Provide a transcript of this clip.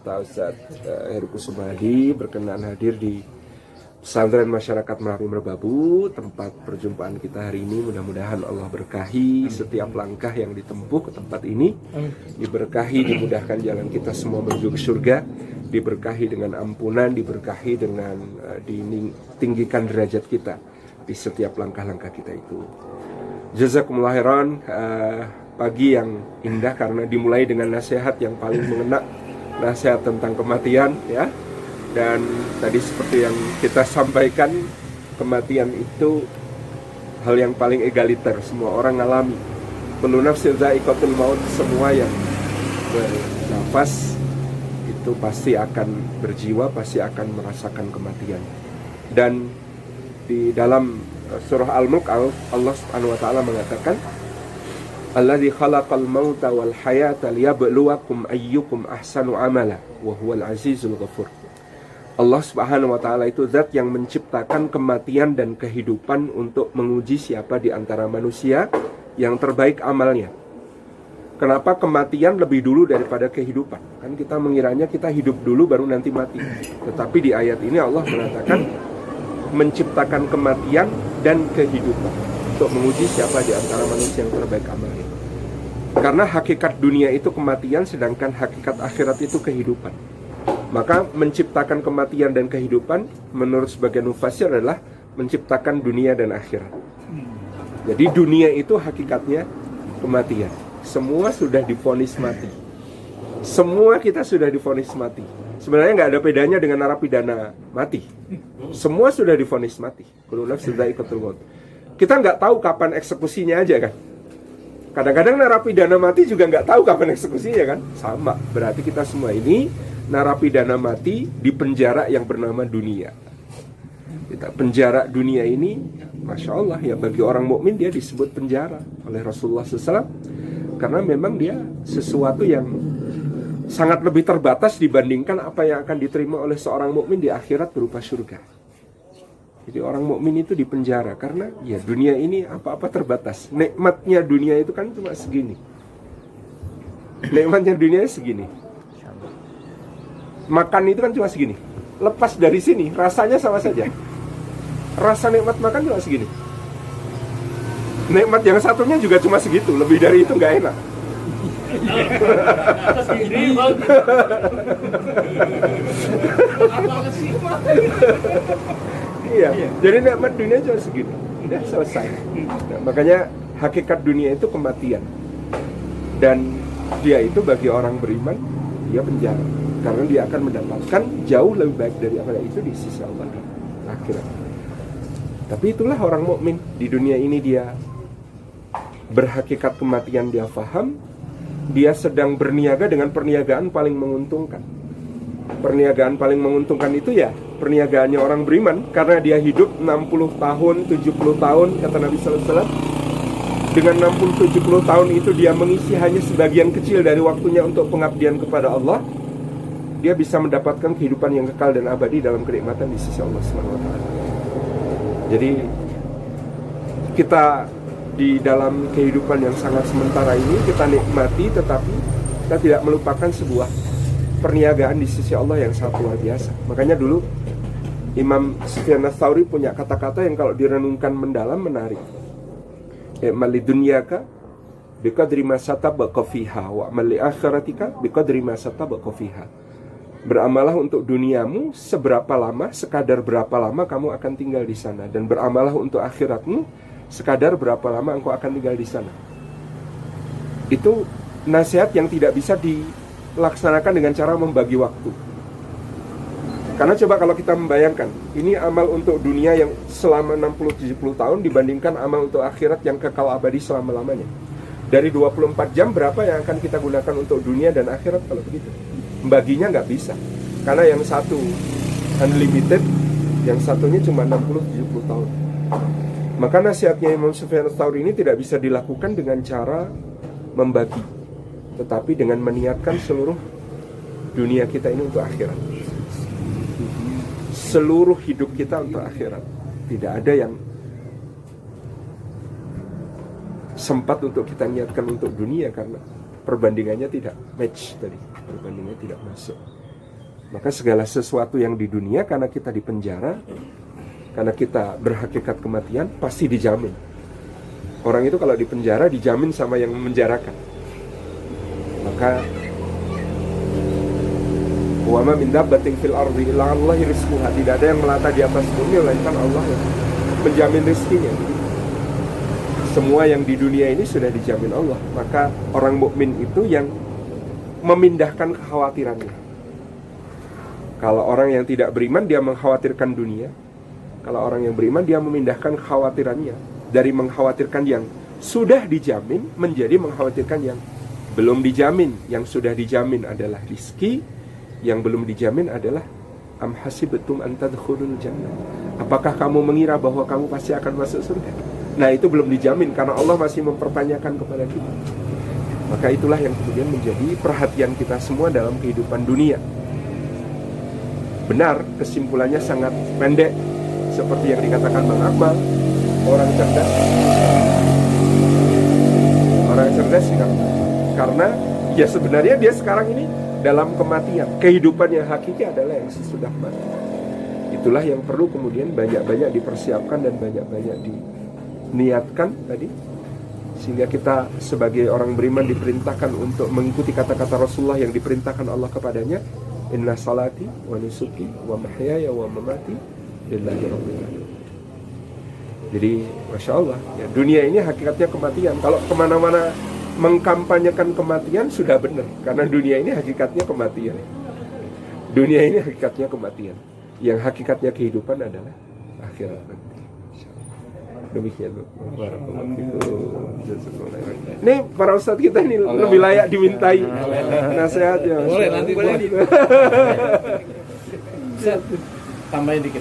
Ustaz Heru Kusumadi berkenan hadir di Pesantren Masyarakat Merapi Merbabu, tempat perjumpaan kita hari ini. Mudah-mudahan Allah berkahi setiap langkah yang ditempuh ke tempat ini, diberkahi, dimudahkan jalan kita semua menuju ke surga, diberkahi dengan ampunan, diberkahi dengan ditinggikan derajat kita di setiap langkah-langkah kita itu. Jazakumullah khairan. Pagi yang indah karena dimulai dengan nasihat yang paling mengena, nasihat tentang kematian, ya. Dan tadi seperti yang kita sampaikan, kematian itu hal yang paling egaliter, semua orang ngalami. Kullu nafsin dha'iqatul maut, semua yang bernafas itu pasti akan berjiwa, pasti akan merasakan kematian. Dan di dalam surah Al-Mulk, Allah Subhanahu wa taala mengatakan, Alladzi khalaqal mauta wal hayata liyabluwakum ayyukum ahsanu amala wa huwal azizul ghafur. Allah Subhanahu wa taala itu zat yang menciptakan kematian dan kehidupan untuk menguji siapa di antara manusia yang terbaik amalnya. Kenapa kematian lebih dulu daripada kehidupan? Kan kita mengiranya kita hidup dulu baru nanti mati. Tetapi di ayat ini Allah mengatakan menciptakan kematian dan kehidupan untuk menguji siapa di antara manusia yang terbaik amalnya. Karena hakikat dunia itu kematian, sedangkan hakikat akhirat itu kehidupan. Maka menciptakan kematian dan kehidupan menurut sebagian mufassir adalah menciptakan dunia dan akhirat. Jadi dunia itu hakikatnya kematian. Semua sudah divonis mati. Semua kita sudah divonis mati. Sebenarnya nggak ada bedanya dengan narapidana mati. Semua sudah divonis mati. Kullu nafsin dha'iqatul maut. Kita nggak tahu kapan eksekusinya aja kan. Kadang-kadang narapidana mati juga nggak tahu kapan eksekusinya kan. Sama, berarti kita semua ini narapidana mati di penjara yang bernama dunia. Kita penjara dunia ini, Masya Allah ya, bagi orang mukmin dia disebut penjara oleh Rasulullah SAW. Karena memang dia sesuatu yang sangat lebih terbatas dibandingkan apa yang akan diterima oleh seorang mukmin di akhirat berupa surga. Jadi orang mukmin itu dipenjara karena ya dunia ini apa-apa terbatas. Nikmatnya dunia itu kan cuma segini. Nikmatnya dunia segini. Makan itu kan cuma segini. Lepas dari sini rasanya sama saja. Rasa nikmat makan cuma segini. Nikmat yang satunya juga cuma segitu. Lebih dari itu nggak enak. Iya, jadi nikmat dunia cuma segini, udah selesai. Nah, makanya hakikat dunia itu kematian. Dan dia itu bagi orang beriman, dia penjara. Karena dia akan mendapatkan jauh lebih baik dari apa itu di sisi Allah akhirat. Tapi itulah orang mukmin. Di dunia ini dia berhakikat kematian, dia faham. Dia sedang berniaga dengan perniagaan paling menguntungkan. Perniagaan paling menguntungkan itu ya perniagaannya orang beriman, karena dia hidup 60 tahun, 70 tahun kata Nabi sallallahu alaihi wasallam. Dengan 60-70 tahun itu dia mengisi hanya sebagian kecil dari waktunya untuk pengabdian kepada Allah. Dia bisa mendapatkan kehidupan yang kekal dan abadi dalam kenikmatan di sisi Allah Subhanahu wa taala. Jadi kita di dalam kehidupan yang sangat sementara ini kita nikmati, tetapi kita tidak melupakan sebuah perniagaan di sisi Allah yang sangat luar biasa. Makanya dulu Imam Sufyan Ats-Tsauri punya kata-kata yang kalau direnungkan mendalam menarik. Mali dunyaka biqadri ma satabaqa fiha wa mali akhiratika biqadri ma satabaqa fiha. Beramalah untuk duniamu seberapa lama, sekadar berapa lama kamu akan tinggal di sana, dan beramalah untuk akhiratmu sekadar berapa lama engkau akan tinggal di sana. Itu nasihat yang tidak bisa dilaksanakan dengan cara membagi waktu. Karena coba kalau kita membayangkan, ini amal untuk dunia yang selama 60-70 tahun dibandingkan amal untuk akhirat yang kekal abadi selama-lamanya. Dari 24 jam berapa yang akan kita gunakan untuk dunia dan akhirat kalau begitu? Membaginya nggak bisa. Karena yang satu unlimited, yang satunya cuma 60-70 tahun. Maka nasihatnya Imam Sufyan Ats-Tsauri ini tidak bisa dilakukan dengan cara membagi, tetapi dengan meniatkan seluruh dunia kita ini untuk akhirat. Seluruh hidup kita untuk akhirat. Tidak ada yang sempat untuk kita niatkan untuk dunia, karena perbandingannya tidak match tadi, perbandingannya tidak masuk. Maka segala sesuatu yang di dunia, karena kita di penjara, karena kita berhakikat kematian, pasti dijamin. Orang itu kalau di penjara dijamin sama yang memenjarakan. Maka wa ma min dabbatin fil ardi illa Allahi rizquha, tidak ada yang melata di atas bumi melainkan Allah yang menjamin rezekinya. Semua yang di dunia ini sudah dijamin Allah. Maka orang mukmin itu yang memindahkan kekhawatirannya. Kalau orang yang tidak beriman, dia mengkhawatirkan dunia. Kalau orang yang beriman, dia memindahkan kekhawatirannya dari mengkhawatirkan yang sudah dijamin menjadi mengkhawatirkan yang belum dijamin. Yang sudah dijamin adalah rizki, yang belum dijamin adalah am hasibtum an tadkhulul jannah. Apakah kamu mengira bahwa kamu pasti akan masuk surga? Nah, itu belum dijamin karena Allah masih mempertanyakan kepada kita. Maka itulah yang kemudian menjadi perhatian kita semua dalam kehidupan dunia. Benar, kesimpulannya sangat pendek, seperti yang dikatakan Bang Akmal, orang cerdas karena ya sebenarnya dia sekarang ini dalam kematian. Kehidupan yang hakiki adalah yang sesudah mati. Itulah yang perlu kemudian banyak-banyak dipersiapkan dan banyak-banyak diniatkan tadi, sehingga kita sebagai orang beriman diperintahkan untuk mengikuti kata-kata Rasulullah yang diperintahkan Allah kepadanya, inna salati wa nusuki wa mahyaya wa mamati lillahi rabbil alamin. Jadi Masya Allah ya, dunia ini hakikatnya kematian. Kalau kemana-mana mengkampanyekan kematian sudah benar, karena dunia ini hakikatnya kematian. Dunia ini hakikatnya kematian. Yang hakikatnya kehidupan adalah akhirat nanti. Demikian. Ini para ustadz kita ini lebih layak dimintai nasihatnya. Boleh nanti boleh. Tambahin dikit.